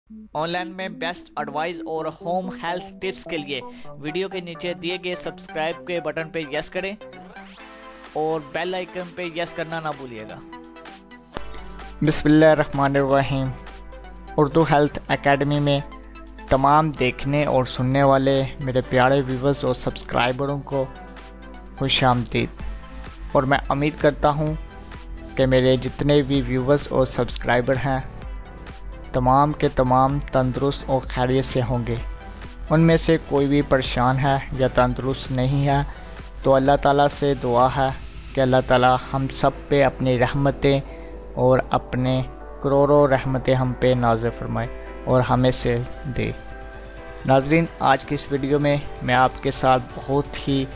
Online में best advice और home health tips के लिए वीडियो के नीचे दिए गए सब्सक्राइब के बटन पे यस करें और बेल आइकन पे यस करना ना भूलिएगा। बिस्मिल्लाहिर्रहमानिर्रहीम। उर्दू हेल्थ एकेडमी में तमाम देखने और सुनने वाले मेरे प्यारे व्यूवर्स और सब्सक्राइबरों को खुश आमदीद। और मैं उम्मीद करता हूँ कि मेरे जितने भी व्यूवर्स और सब्सक्राइबर हैं तमाम के तमाम तंदुरुस्त और खैरियत से होंगे। उनमें से कोई भी परेशान है या तंदुरुस्त नहीं है तो अल्लाह ताला से दुआ है कि अल्लाह ताला हम सब पे अपनी रहमतें और अपने करोड़ों रहमतें हम पे नाज़िल फरमाए और हमें से दे। नाज़रीन, आज की इस वीडियो में मैं आपके साथ बहुत ही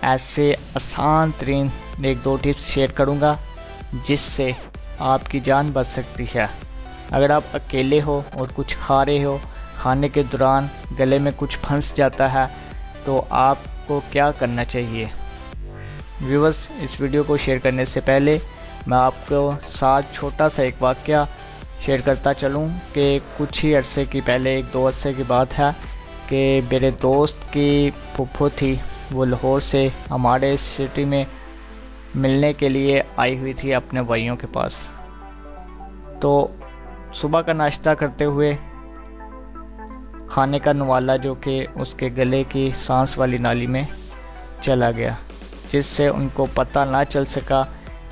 ऐसे आसान तरीन एक दो टिप्स शेयर करूंगा जिससे आपकी जान बच सकती है। अगर आप अकेले हो और कुछ खा रहे हो, खाने के दौरान गले में कुछ फंस जाता है तो आपको क्या करना चाहिए। व्यूअर्स, इस वीडियो को शेयर करने से पहले मैं आपको साथ छोटा सा एक वाक़या शेयर करता चलूं कि कुछ ही अरसे की पहले एक दो अरसे की बात है कि मेरे दोस्त की फूफो थी, वो लाहौर से हमारे सिटी में मिलने के लिए आई हुई थी अपने भाइयों के पास। तो सुबह का नाश्ता करते हुए खाने का नवाला जो कि उसके गले की सांस वाली नाली में चला गया, जिससे उनको पता ना चल सका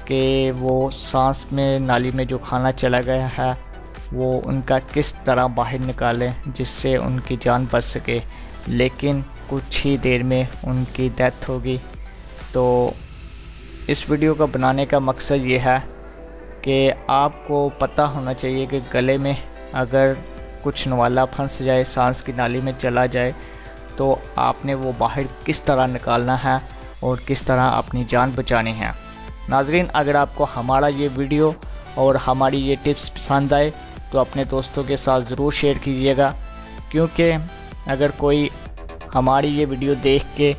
कि वो सांस में नाली में जो खाना चला गया है वो उनका किस तरह बाहर निकालें जिससे उनकी जान बच सके। लेकिन कुछ ही देर में उनकी डेथ हो गई। तो इस वीडियो का बनाने का मकसद ये है कि आपको पता होना चाहिए कि गले में अगर कुछ नवाला फंस जाए, सांस की नाली में चला जाए तो आपने वो बाहर किस तरह निकालना है और किस तरह अपनी जान बचानी है। नाज़रीन, अगर आपको हमारा ये वीडियो और हमारी ये टिप्स पसंद आए तो अपने दोस्तों के साथ ज़रूर शेयर कीजिएगा, क्योंकि अगर कोई हमारी ये वीडियो देख के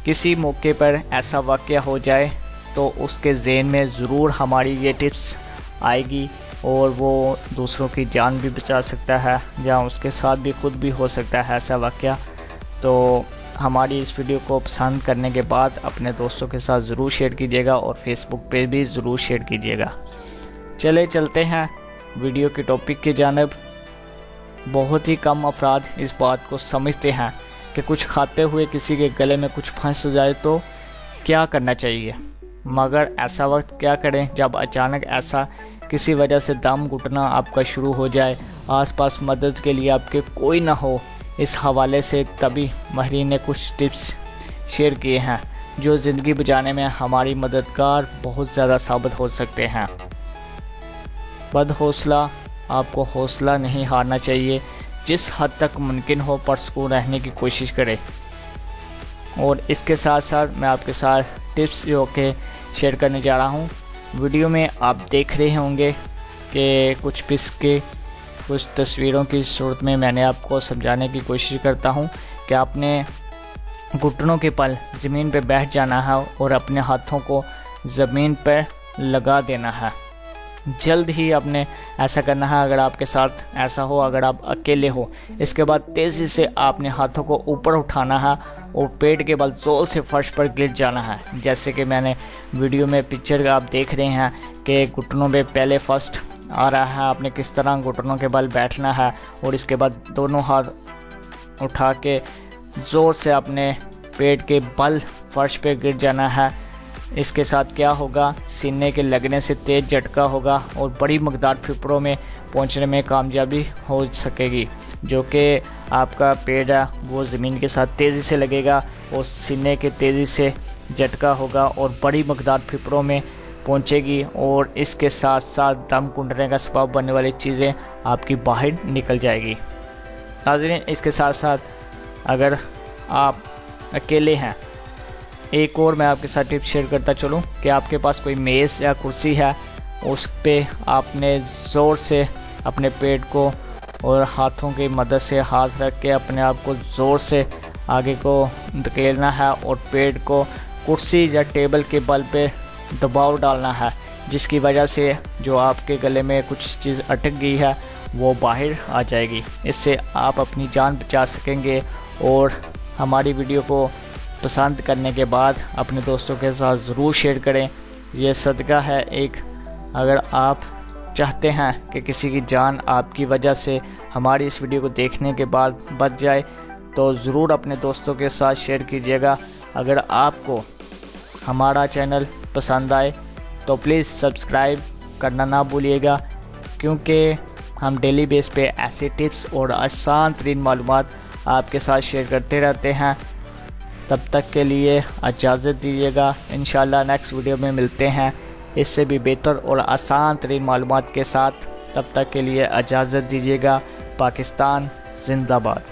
किसी मौके पर ऐसा वाक़या हो जाए तो उसके ज़हन में ज़रूर हमारी ये टिप्स आएगी और वो दूसरों की जान भी बचा सकता है या उसके साथ भी खुद भी हो सकता है ऐसा वाक़या। तो हमारी इस वीडियो को पसंद करने के बाद अपने दोस्तों के साथ ज़रूर शेयर कीजिएगा और फेसबुक पे भी ज़रूर शेयर कीजिएगा। चले चलते हैं वीडियो के टॉपिक की जानिब। बहुत ही कम अफराद इस बात को समझते हैं कि कुछ खाते हुए किसी के गले में कुछ फंस जाए तो क्या करना चाहिए, मगर ऐसा वक्त क्या करें जब अचानक ऐसा किसी वजह से दम घुटना आपका शुरू हो जाए, आसपास मदद के लिए आपके कोई ना हो। इस हवाले से तभी माहिरीन ने कुछ टिप्स शेयर किए हैं जो ज़िंदगी बचाने में हमारी मददगार बहुत ज़्यादा साबित हो सकते हैं। बदहौसला, आपको हौसला नहीं हारना चाहिए, जिस हद तक मुमकिन हो पुरसुकून रहने की कोशिश करें। और इसके साथ साथ मैं आपके साथ टिप्स जो कि शेयर करने जा रहा हूँ। वीडियो में आप देख रहे होंगे कि कुछ पिस के कुछ तस्वीरों की सूरत में मैंने आपको समझाने की कोशिश करता हूँ कि आपने घुटनों के पल ज़मीन पर बैठ जाना है और अपने हाथों को ज़मीन पर लगा देना है। जल्द ही आपने ऐसा करना है अगर आपके साथ ऐसा हो, अगर आप अकेले हो। इसके बाद तेज़ी से आपने हाथों को ऊपर उठाना है और पेट के बल ज़ोर से फर्श पर गिर जाना है। जैसे कि मैंने वीडियो में पिक्चर आप देख रहे हैं कि घुटनों में पहले फर्स्ट आ रहा है, आपने किस तरह घुटनों के बल बैठना है और इसके बाद दोनों हाथ उठा के ज़ोर से अपने पेट के बल फर्श पर गिर जाना है। इसके साथ क्या होगा, सीने के लगने से तेज़ झटका होगा और बड़ी मकदार फेफड़ों में पहुंचने में कामयाबी हो सकेगी। जो कि आपका पेट है वो ज़मीन के साथ तेज़ी से लगेगा और सीने के तेज़ी से झटका होगा और बड़ी मकदार फेफड़ों में पहुंचेगी और इसके साथ साथ दम घुटने का सबब बनने वाली चीज़ें आपकी बाहर निकल जाएगी। नाज़रीन, इसके साथ साथ अगर आप अकेले हैं, एक और मैं आपके साथ टिप शेयर करता चलूं कि आपके पास कोई मेज़ या कुर्सी है, उस पे आपने ज़ोर से अपने पेट को और हाथों की मदद से हाथ रख के अपने आप को ज़ोर से आगे को धकेलना है और पेट को कुर्सी या टेबल के बल पे दबाव डालना है, जिसकी वजह से जो आपके गले में कुछ चीज़ अटक गई है वो बाहर आ जाएगी। इससे आप अपनी जान बचा सकेंगे। और हमारी वीडियो को पसंद करने के बाद अपने दोस्तों के साथ ज़रूर शेयर करें। ये सदका है एक। अगर आप चाहते हैं कि किसी की जान आपकी वजह से हमारी इस वीडियो को देखने के बाद बच जाए तो ज़रूर अपने दोस्तों के साथ शेयर कीजिएगा। अगर आपको हमारा चैनल पसंद आए तो प्लीज़ सब्सक्राइब करना ना भूलिएगा, क्योंकि हम डेली बेस पे ऐसे टिप्स और आसान तरीन मालूमात आपके साथ शेयर करते रहते हैं। तब तक के लिए इजाज़त दीजिएगा। इंशाल्लाह नेक्स्ट वीडियो में मिलते हैं इससे भी बेहतर और आसान तरीन मालूमात के साथ। तब तक के लिए इजाज़त दीजिएगा। पाकिस्तान जिंदाबाद।